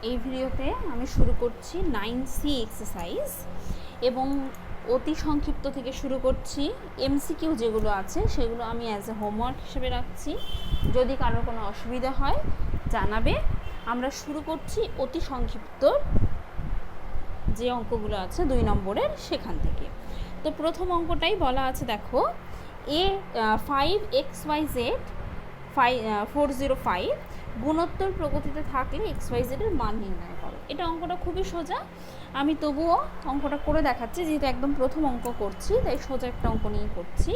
এই ভিডিওতে আমি শুরু করছি 9C এক্সারসাইজ এবং অতি সংক্ষিপ্ত থেকে শুরু করছি। এমসিকিউ যেগুলো আছে সেগুলো আমি অ্যাজ এ হোমওয়ার্ক হিসেবে রাখছি, যদি কারোর কোনো অসুবিধা হয় জানাবে। আমরা শুরু করছি অতি সংক্ষিপ্ত যে অঙ্কগুলো আছে 2 নম্বরের সেখান থেকে। তো প্রথম অঙ্কটাই বলা আছে, দেখো A5XYZ 405 গুণোত্তর প্রগতিতে থাকলে XYZ এর মান নির্ণয় করো। এটা অঙ্কটা খুবই সোজা, আমি তবুও অঙ্কটা করে দেখাচ্ছি, যেহেতু একদম প্রথম অঙ্ক করছি তাই সোজা একটা অঙ্ক নিয়ে করছি।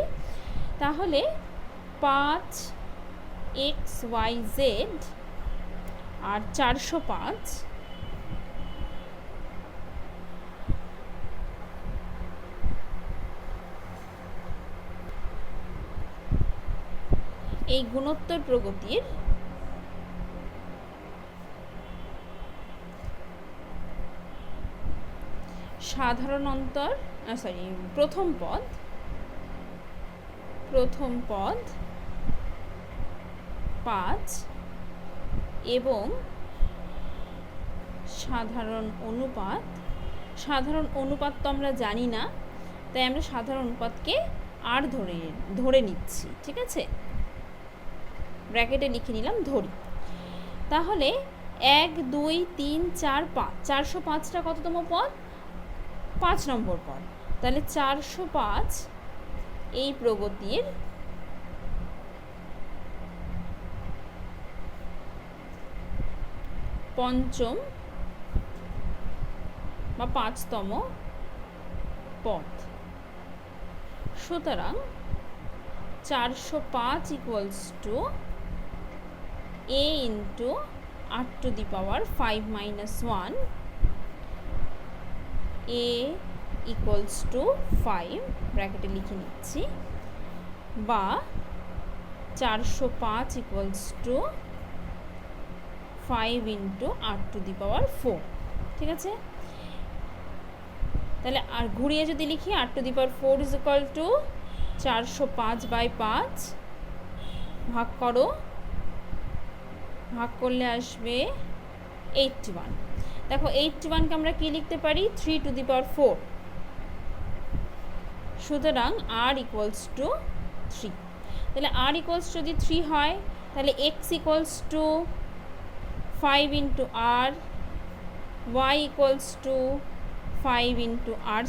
তাহলে 5XYZ আর 405 এই গুণোত্তর প্রগতির সাধারণ অন্তর প্রথম পদ 5 এবং সাধারণ অনুপাত তো আমরা জানি না, তাই আমরা সাধারণ অনুপাতকে আর ধরে নিচ্ছি, ঠিক আছে, ব্র্যাকেটে লিখে নিলাম ধরি। তাহলে 1 2 3 4 5 405টা কততম পদ? 5 নম্বর পদ। তাহলে 405 এই প্রগতির পঞ্চম বা 5তম পদ। সুতরাং 405 equals to a into r⁵ a equals to 5 ব্র্যাকেটে লিখে নিচ্ছি, বা 405 ইকুয়ালস টু 5 ইন্টু r⁴, ঠিক আছে। তাহলে আর ঘুরিয়ে যদি লিখি r⁴ ইজ ইকুয়াল টু 405/5 ভাগ করো, ভাগ করলে আসবে 81। দেখো 81কে আমরা কি লিখতে পারি? 3⁴। সুতরাং r ইকুয়ালস টু 3। তাহলে r ইকুয়ালস যদি 3 হয় তাহলে x equals to 5 into r, y equals to 5 into r²,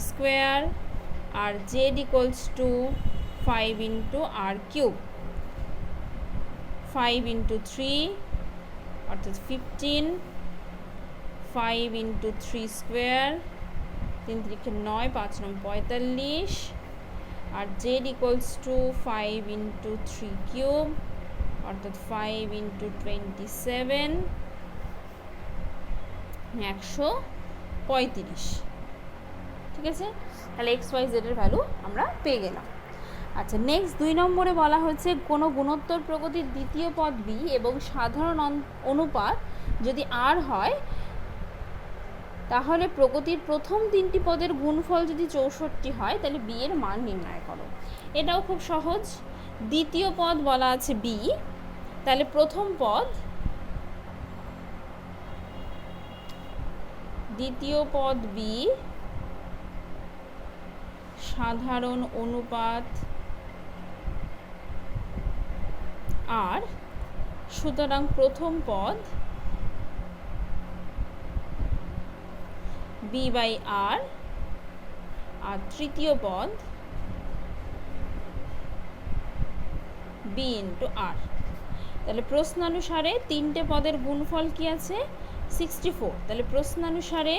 আর z equals to 5 into r³। 5 into 3 অর্থাৎ 15, 5 ইন্টু 3², 3 × 9, 5 × 9 45, আর z ইকুয়ালস টু 5 ইন্টু 3³ অর্থাৎ 5 ইন্টু 27, 135, ঠিক আছে। তাহলে XYZ এর ভ্যালু আমরা পেয়ে গেলাম। আচ্ছা, নেক্সট 2 নম্বরে বলা হয়েছে কোনো গুণোত্তর প্রগতির দ্বিতীয় পদ b এবং সাধারণ অনুপাত যদি r হয়, তাহলে প্রগতির প্রথম 3টি পদের গুণফল যদি 64 হয় তাহলে b এর মান নির্ণয় করো। এটাও খুব সহজ। দ্বিতীয় পদ বলা আছে b, তাহলে প্রথম পদ, দ্বিতীয় পদ b সাধারণ অনুপাত r, সুতরাং প্রথম পদ b/r আর তৃতীয় পদ b ইন্টু r। তাহলে প্রশ্নানুসারে 3টে পদের গুণফল কি আছে? 64। তাহলে প্রশ্নানুসারে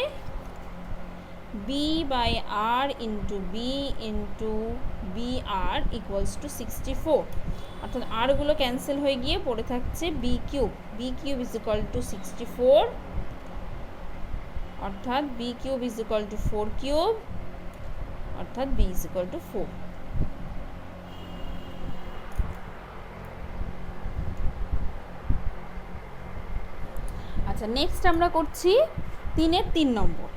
b/r into b into br equals to 64, অর্থাৎ আরগুলো ক্যান্সেল হয়ে গিয়ে পড়ে থাকছে b³ ইজ ইকুয়াল টু 64, অর্থাৎ b³ ইজ ইকুয়াল টু 4³ অর্থাৎ b ইজ ইকুয়াল টু 4। আচ্ছা, নেক্সট আমরা করছি 3-এর 3 নম্বর।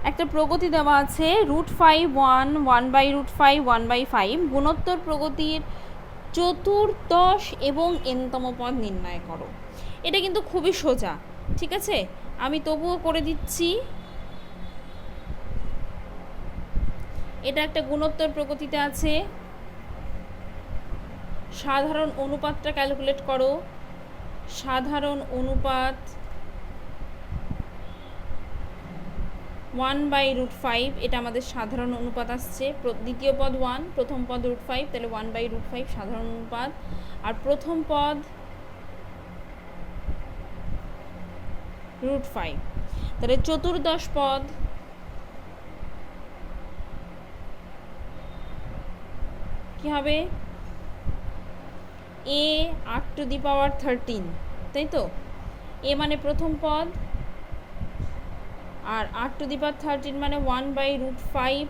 একটা প্রগতি দেওয়া আছে √5 1 1/√5 1/5 গুণোত্তর প্রগতির চতুর্দশ এবং nতম পদ নির্ণয় করো। এটা কিন্তু খুবই সোজা, ঠিক আছে, আমি তবুও করে দিচ্ছি। এটা একটা গুণোত্তর প্রগতিতে আছে। সাধারণ অনুপাতটা ক্যালকুলেট করো। সাধারণ অনুপাত 1/√5, এটা আমাদের সাধারণ অনুপাত আসছে। দ্বিতীয় পদ 1, প্রথম পদ √5, তাহলে 1/√5 সাধারণ অনুপাত। আর প্রথম পদ √5, তাহলে চতুর্দশ পদ কি হবে? a 8⁻13, তাই তো? a মানে প্রথম পদ, আর 8⁻13 মানে 1/√5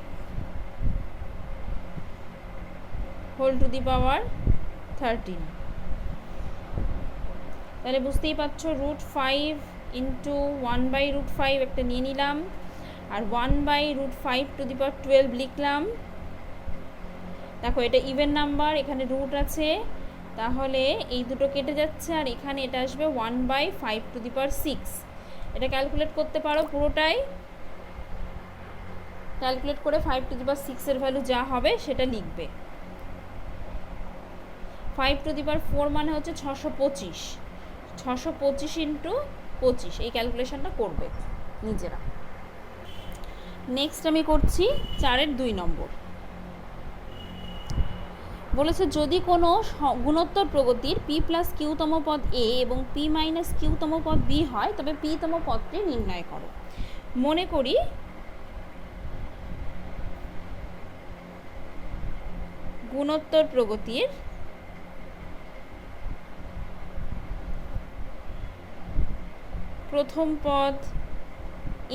হোল টু দি পাওয়ার 13। তাহলে বুঝতেই পারছো √5 ইন্টু 1/√5 একটা নিয়ে নিলাম, আর 1/√5 টু দি পাওয়ার 12 লিখলাম। দেখো এটা ইভেন নাম্বার, এখানে রুট আছে, তাহলে এই দুটো কেটে যাচ্ছে, আর এখানে এটা আসবে 1/5 টু দি পাওয়ার 6। এটা ক্যালকুলেট করতে পারো পুরোটাই। ক্যালকুলেট করে 5 টু দি পাওয়ার 6 এর ভ্যালু যা হবে সেটা লিখবে। 5 টু দি পাওয়ার 4 মানে হচ্ছে 625। 625 ইন্টু 25, এই ক্যালকুলেশনটা করবে নিজেরা। নেক্সট আমি করছি 4-এর 2 নম্বর। বলেছে যদি কোনো গুণোত্তর প্রগতির p প্লাস কিউতম পদ a এবং p মাইনাস কিউতম পদ b হয়, তবে p তম পদটি নির্ণয় করো। মনে করি গুণোত্তর প্রগতির প্রথম পদ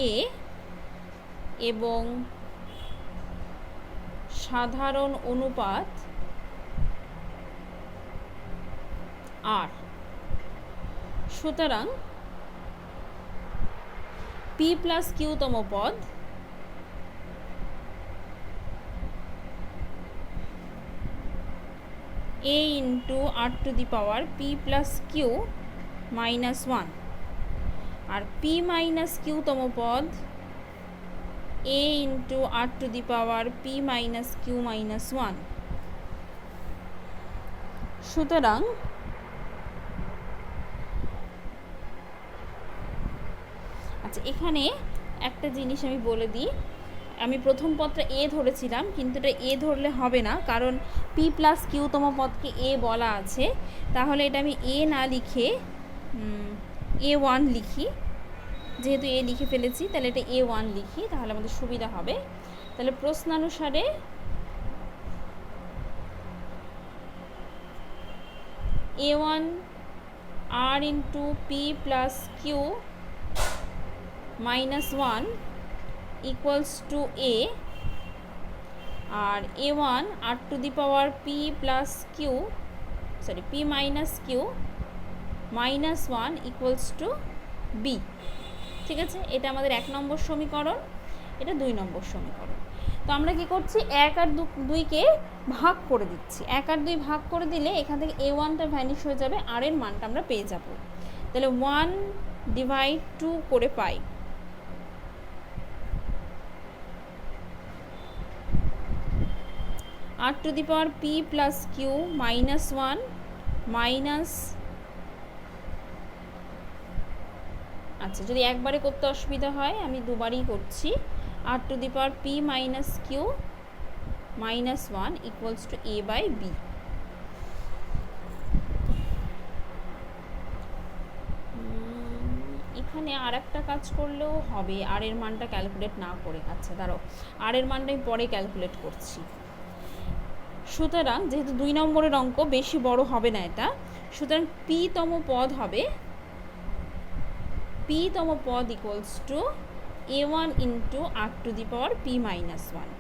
a এবং সাধারণ অনুপাত r। সুতরাং p প্লাস কিউতম পদ a into r to the power p plus q minus 1, আর p মাইনাস কিউতম পদ a into r to the power p minus q minus 1। সুতরাং আচ্ছা, এখানে একটা জিনিস আমি বলে দিই, আমি প্রথম পদটা a ধরেছিলাম, কিন্তু এটা a ধরলে হবে না, কারণ p প্লাস কিউতম পদকে a বলা আছে। তাহলে এটা আমি a না লিখে a1 লিখি। যেহেতু a লিখে ফেলেছি, তাহলে এটা a1 লিখি, তাহলে আমাদের সুবিধা হবে। তাহলে প্রশ্নানুসারে a1 r into p plus q minus 1 equals to a, আর a1 r to the power p plus q p minus q minus 1 equals to b। ঠিক আছে, এটা আমাদের 1 নম্বর সমীকরণ, এটা 2 নম্বর সমীকরণ। তো আমরা কি করছি, 1 আর 2কে ভাগ করে দিচ্ছি। 1 আর 2 ভাগ করে দিলে এখান থেকে a1টা ভ্যানিশ হয়ে যাবে, আর এর মানটা আমরা পেয়ে যাব। তাহলে 1/2 করে পাই। r to the power p plus q minus 1 minus, আচ্ছা যদি একবারে করতে অসুবিধা হয় আমি দুবারই করছি, r to the power p minus q minus 1 equals to a by b। এখানে আর একটা কাজ করলেও হবে, আর এর মানটা ক্যালকুলেট না করে। আচ্ছা দাঁড়াও, আর এর মানটা আমি পরে ক্যালকুলেট করছি। সুতরাং যেহেতু 2 নম্বরের অঙ্ক, বেশি বড় হবে না এটা, সুতরাং p তম পদ হবে, p তম পদ equals to a1 into r to the power p minus 1।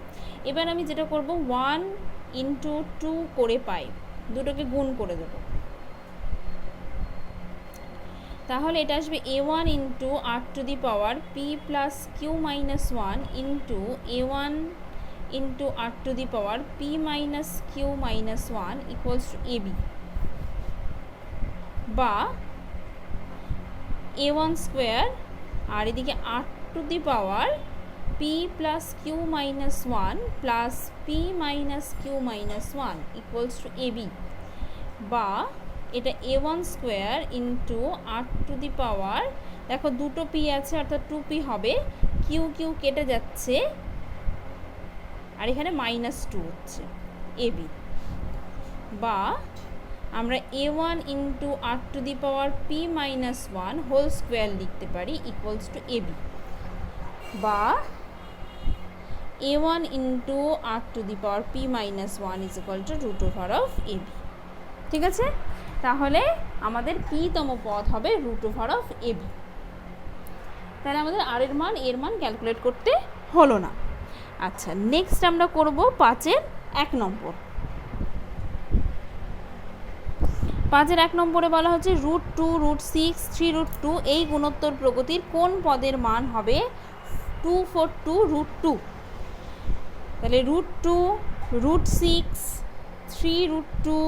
এবার আমি যেটা করব, 1 ইন্টু 2 করে পাই, দুটোকে গুণ করে দেব। তাহলে এটা আসবে a1 into r to the power p plus q minus 1 into a1 into r to the power p minus q minus 1 equals to ab, বা a1 স্কোয়ার আর এদিকে r to the power p plus q minus one plus p minus q minus one equals to ab, বা এটা a1 square into r to the power, দেখো দুটো p আছে অর্থাৎ 2p হবে, কিউ কিউ কেটে যাচ্ছে আর এখানে -2 হচ্ছে ab, বা আমরা a1 into r to the power p minus one whole square লিখতে পারি ইকুয়ালস টু ab, বা a1 into r to the power p minus one is equal to root over of ab। ঠিক আছে, তাহলে আমাদের p-তম পদ হবে রুট ওভার অফ ab। তাহলে আমাদের আর এর মান ক্যালকুলেট করতে হলো না। আচ্ছা, নেক্সট আমরা করব 5-এর 1 নম্বর। 5-এর 1 নম্বরে বলা হচ্ছে √2, √6, 3√2 এই গুণোত্তর প্রগতির কোন পদের মান হবে 242 √2। তাহলে √2, √6, 3√2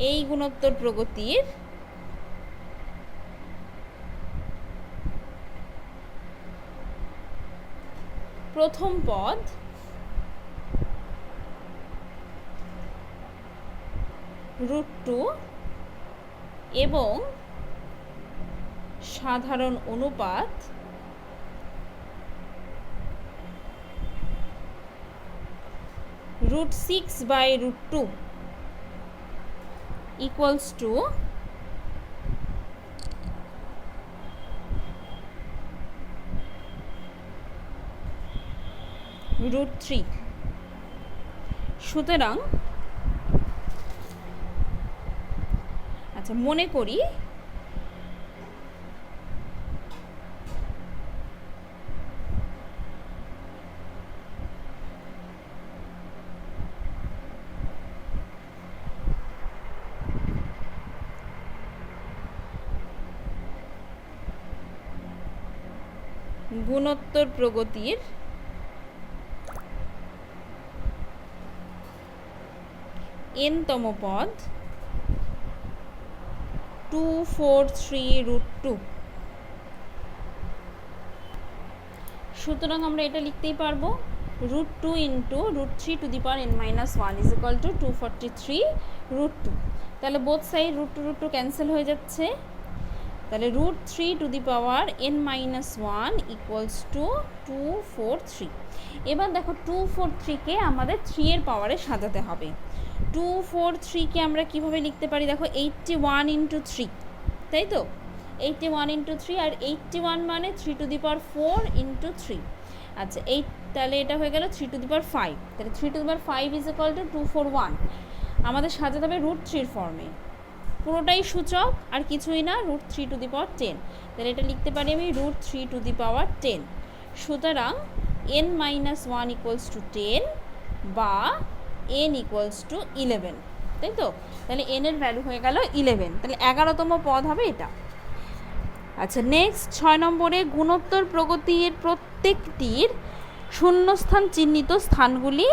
এই গুণোত্তর প্রগতির প্রথম পদ √2 এবং সাধারণ অনুপাত √6/√2 equals to √3। সুতরাং আচ্ছা, মনে করি গুণোত্তর প্রগতির n-তম পদ 243√2। সুতরাং আমরা এটা লিখতেই পারবো √2 into √3 two the power n-1 is equal two 243√2। তাহলে বোথ সাইড √2 ক্যান্সেল হয়ে যাচ্ছে, তাহলে √3 two the power n-1 equals to 243। এবার দেখো 243কে আমাদের 3-এর পাওয়ারে সাজাতে হবে। 243কে আমরা কিভাবে লিখতে পারি, দেখো 81 ইন্টু 3, তাই তো 81 ইন্টু 3, আর 81 মানে 3 টু দি পাওয়ার 4 ইন্টু 3। আচ্ছা, তাহলে এটা হয়ে গেল 3 টু দি পাওয়ার 5, তাহলে 3 two the power 5 is equal two 241। আমাদের সাজাতে হবে √3-এর ফর্মে, পুরোটাই সূচক আর কিছুই না, √3 টু দি পাওয়ার 10। তাহলে এটা লিখতে পারি আমি √3 টু দি পাওয়ার 10। সুতরাং n-1 ইকুয়ালস টু 10 বা n ইকুয়ালস টু 11, তাই তো। তাহলে n এর ভ্যালু হয়ে গেল 11, তাহলে 11তম পদ হবে এটা। আচ্ছা, নেক্সট 6 নম্বরে গুণোত্তর প্রগতির প্রত্যেকটির শূন্যস্থান চিহ্নিত স্থানগুলি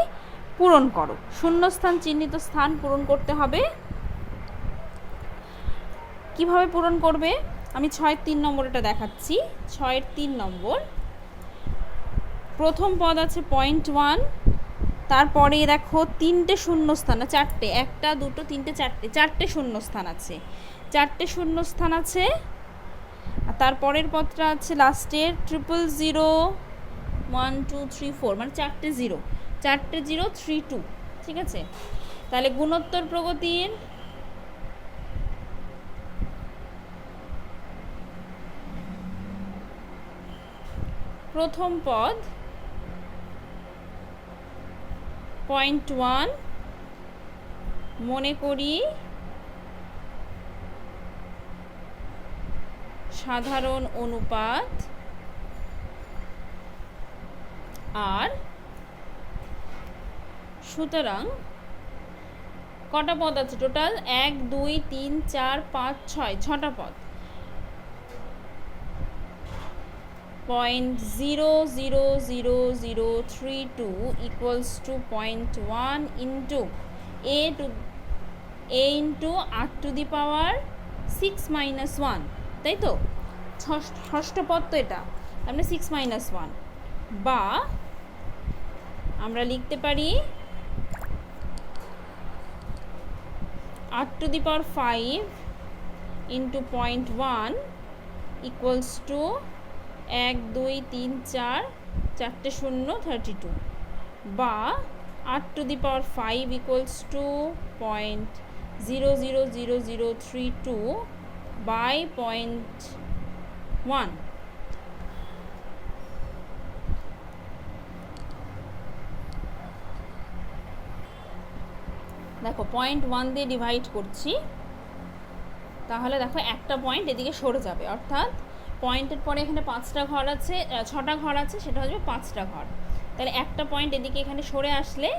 পূরণ করো। শূন্যস্থান চিহ্নিত স্থান পূরণ করতে হবে। কিভাবে পূরণ করবে আমি 6-এর 3 নম্বরটা দেখাচ্ছি। 6-এর 3 নম্বর, প্রথম পদ আছে 0.1, তারপরে দেখো 3টে শূন্যস্থান, 4টে, 1, 2, 3, 4টে শূন্যস্থান আছে, 4টে শূন্যস্থান আছে। আর তারপরের পদটা আছে লাস্টের 000, 1 2 3 4, মানে 4টে 0, 3 2। ঠিক আছে, তাহলে গুণোত্তর প্রগতির প্রথম পদ 0.1 মনে করি সাধারণ অনুপাত, আর সুতরাং কটা পদ আছে টোটাল, 1 2 3 4 5 6, 6টা পদ। 0.00032 equals to 0.1 into a into r to the power 6 minus 1, তাই তো ষষ্ঠ পদ তো এটা, তার মানে 6 মাইনাস 1, বা আমরা লিখতে পারি 8 to the power 5 into 0.1 equals to 1 2 3 4 4টে 0 32, বা 8 to the power 5 equals to 0.000032 by 0.1। দেখো 0.1 দিয়ে ডিভাইড করছি, তাহলে দেখো একটা পয়েন্ট এদিকে সরে যাবে, অর্থাৎ পয়েন্টের পরে এখানে 5টা ঘর আছে, 6টা ঘর আছে, সেটা হয়ে যাবে 5টা ঘর। তাহলে একটা পয়েন্ট এদিকে এখানে সরে আসলে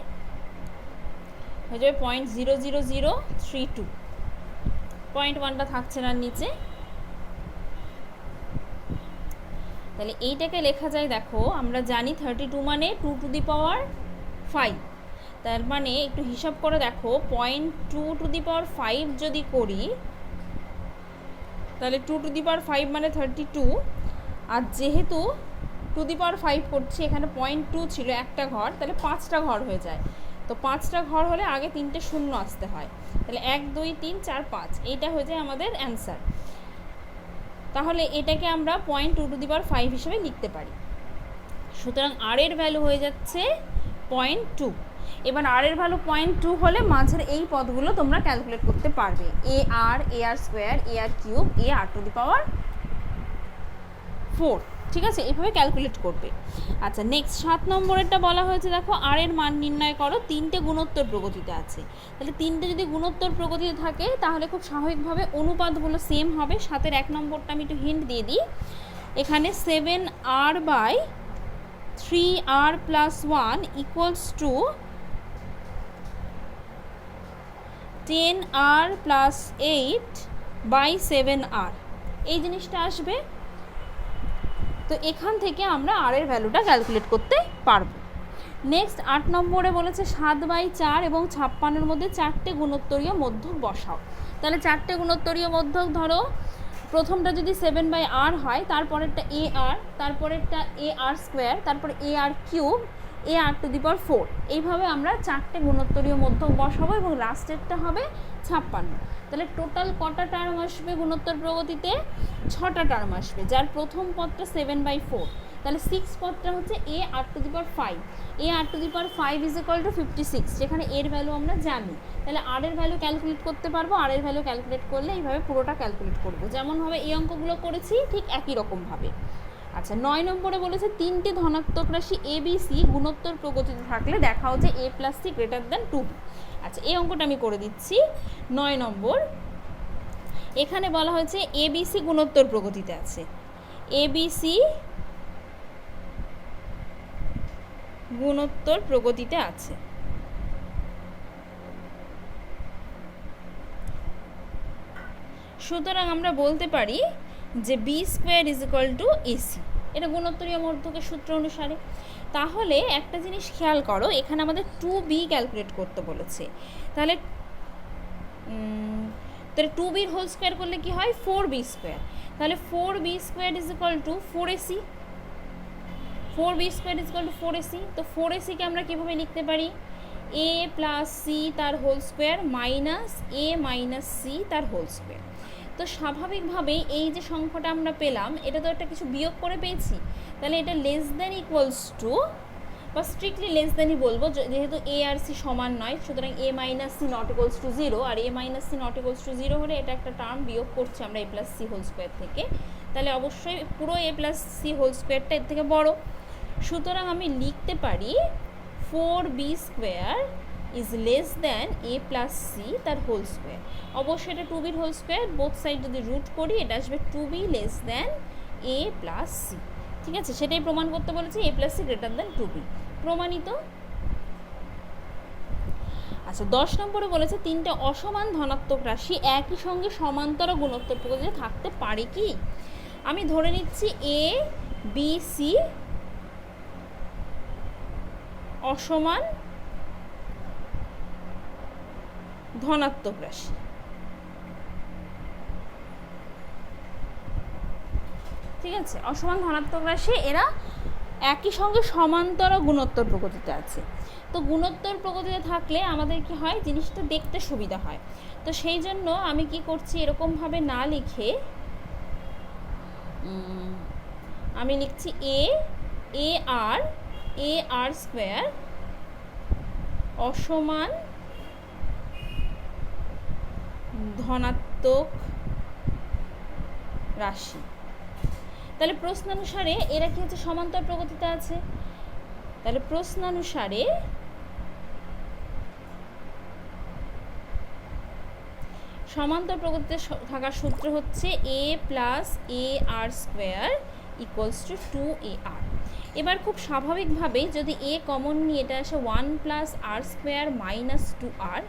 হয়ে যাবে 0.00032, 0.1টা থাকছে না নিচে। তাহলে এইটাকে লেখা যায়, দেখো আমরা জানি 32 মানে 2 টু দি পাওয়ার 5, তার মানে একটু হিসাব করে দেখো 0.2 টু দি পাওয়ার 5 যদি করি, তাহলে 2 টু দি পাওয়ার 5 মানে 32, আর যেহেতু 2 টু দি পাওয়ার 5 করছি, এখানে 0.2 ছিল একটা ঘর, তাহলে 5টা ঘর হয়ে যায়। তো 5টা ঘর হলে আগে 3টে 0 আসতে হয়, তাহলে 1 2 3 4 5, এইটা হয়ে যায় আমাদের অ্যান্সার। তাহলে এটাকে আমরা 0.2 টু দি পাওয়ার 5 হিসেবে লিখতে পারি। সুতরাং আর এর ভ্যালু হয়ে যাচ্ছে 0.2। এবার আর এর ভ্যালু 0.2 হলে মাঝের এই পদগুলো তোমরা ক্যালকুলেট করতে পারবে, a r square, a r cube, a r to the power 4, ঠিক আছে, এইভাবে ক্যালকুলেট করবে। আচ্ছা, নেক্সট 7 নম্বরেরটা বলা হয়েছে, দেখো আর এর মান নির্ণয় করো, 3টে গুণোত্তর প্রগতিতে আছে। তাহলে 3টে যদি গুণোত্তর প্রগতিতে থাকে, তাহলে খুব স্বাভাবিকভাবে অনুপাতগুলো সেম হবে। 7-এর 1 নম্বরটা আমি একটু হিন্ট দিয়ে দিই, এখানে 7r by 3r plus 1 equals to 10r plus 8 by 7r, এই জিনিসটা আসবে। তো এখান থেকে আমরা আর এর ভ্যালুটা ক্যালকুলেট করতে পারবো। নেক্সট 8 নম্বরে বলেছে 7/4 এবং 56-এর মধ্যে 4টে গুণোত্তরীয় মধ্যক বসাও। তাহলে 4টে গুণোত্তরীয় মধ্যক ধরো, প্রথমটা যদি 7/r হয়, তারপরেরটা এ আর, তারপরেরটা এ আর স্কোয়ার, তারপরে এ r cube, a r to the power 4, এইভাবে আমরা 4টে গুণোত্তরীয় মধ্যক বসাবো এবং লাস্টেরটা হবে 56। তাহলে টোটাল কটা টার্ম আসবে গুণোত্তর প্রগতিতে? 6টা টার্ম আসবে, যার প্রথম পদটা 7/4, তাহলে 6 পদটা হচ্ছে a r to the power 5, a r to the power 5 is equal to 56, যেখানে এর ভ্যালু আমরা জানি, তাহলে আর এর ভ্যালু ক্যালকুলেট করতে পারবো। আর এর ভ্যালু ক্যালকুলেট করলে এইভাবে পুরোটা ক্যালকুলেট করবো, যেমনভাবে এই অঙ্কগুলো করেছি ঠিক একই রকমভাবে। আচ্ছা, 9 নম্বরে বলেছে 3টে ধনাত্মক রাশি এ বি সি গুণোত্তর প্রগতিতে থাকলে দেখাও যে a plus C greater than 2b। আচ্ছা, এই অঙ্কটা আমি করে দিচ্ছি। 9 নম্বর, এখানে বলা হয়েছে এ বি সি গুণোত্তর প্রগতিতে আছে, এ বি সি গুণোত্তর প্রগতিতে আছে। সুতরাং আমরা বলতে পারি যে b square is equal to a, c গুণোত্তরীয় মধ্যকের সূত্র অনুসারে। তাহলে একটা জিনিস খেয়াল করো, এখানে আমাদের 2b ক্যালকুলেট করতে বলেছে, তাহলে 2bর হোল স্কোয়ার করলে কি হয়? 4b square. তাহলে 4b square is equal two 4ac, 4b square is equal two 4ac। তো 4ac-কে আমরা কীভাবে লিখতে পারি? a প্লাস সি তার হোল স্কোয়ার মাইনাস এ মাইনাস সি তার হোল স্কোয়ার। তো স্বাভাবিকভাবেই এই যে সংখ্যাটা আমরা পেলাম, এটা তো একটা কিছু বিয়োগ করে পেয়েছি, তাহলে এটা লেস দ্যান ইকুয়ালস টু, বা স্ট্রিক্টলি লেস দ্যানই বলবো, যেহেতু এ আর সি সমান নয়, সুতরাং a minus c not equals to 0, আর a minus c not equals to 0 হলে এটা একটা টার্ম বিয়োগ করছি আমরা a plus c whole square থেকে, তাহলে অবশ্যই পুরো এ প্লাস সি হোল স্কোয়ারটা এর থেকে বড়। সুতরাং আমি লিখতে পারি 4b square is less than A plus C তার হোল স্কোয়ার। অবশ্যই এটা 2bর হোল স্কোয়ার, বোথ সাইড যদি রুট করি এটা আসবে 2b less than A plus C, ঠিক আছে, সেটাই প্রমাণ করতে বলেছি, A plus C greater than 2b, প্রমাণিত। আচ্ছা, 10 নম্বরে বলেছে 3টে অসমান ধনাত্মক রাশি একই সঙ্গে সমান্তর গুণোত্তর প্রগতিতে থাকতে পারে কি? আমি ধরে নিচ্ছি এ বি সি অসমান ধনাত্মক রাশি। ঠিক আছে, অসমান ধনাত্মক রাশি, এরা একই সঙ্গে সমান্তর গুণোত্তর প্রকৃতিতে আছে। তো গুণোত্তর প্রকৃতিতে থাকলে আমাদের কি হয়, জিনিসটা দেখতে সুবিধা হয়। তো সেই জন্য আমি কি করছি, এরকমভাবে না লিখে আমি লিখছি এ আর স্কোয়ার অসমান ধনাত্মক রাশি। তাহলে প্রশ্নানুসারে এরা কি হচ্ছে, সমান্তর প্রগতিতে আছে। তাহলে প্রশ্নানুসারে সমান্তর প্রগতিতে থাকার সূত্র হচ্ছে a plus a r square equals to 2ar। এবার খুব স্বাভাবিকভাবেই যদি a কমন নিয়ে এটা আসে 1 plus r square minus 2r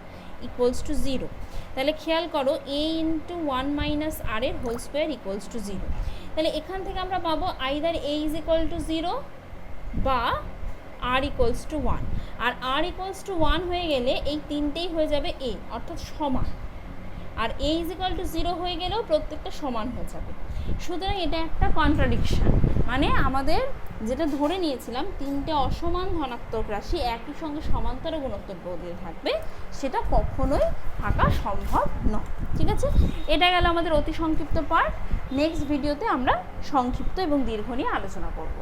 equals to 0। তাহলে খেয়াল করো a ইন্টু 1 মাইনাস আর এর হোল স্কোয়ার ইকুয়ালস টু 0। তাহলে এখান থেকে আমরা পাবো either a is equal to 0 বা r ইকুয়ালস টু 1। আর r ইকুয়ালস টু 1 হয়ে গেলে এই তিনটেই হয়ে যাবে a, অর্থাৎ সমান। আর a ইজ ইকুয়াল টু 0 হয়ে গেলেও প্রত্যেকটা সমান হয়ে যাবে। সুতরাং এটা একটা কন্ট্রাডিকশন, মানে আমাদের যেটা ধরে নিয়েছিলাম তিনটে অসমান ধনাত্মক রাশি একই সঙ্গে সমান্তর গুণোত্তর প্রকৃতিতে থাকবে, সেটা কখনোই থাকা সম্ভব নয়। ঠিক আছে, এটা গেল আমাদের অতি সংক্ষিপ্ত পার্ট। নেক্সট ভিডিওতে আমরা সংক্ষিপ্ত এবং দীর্ঘ নিয়ে আলোচনা করব।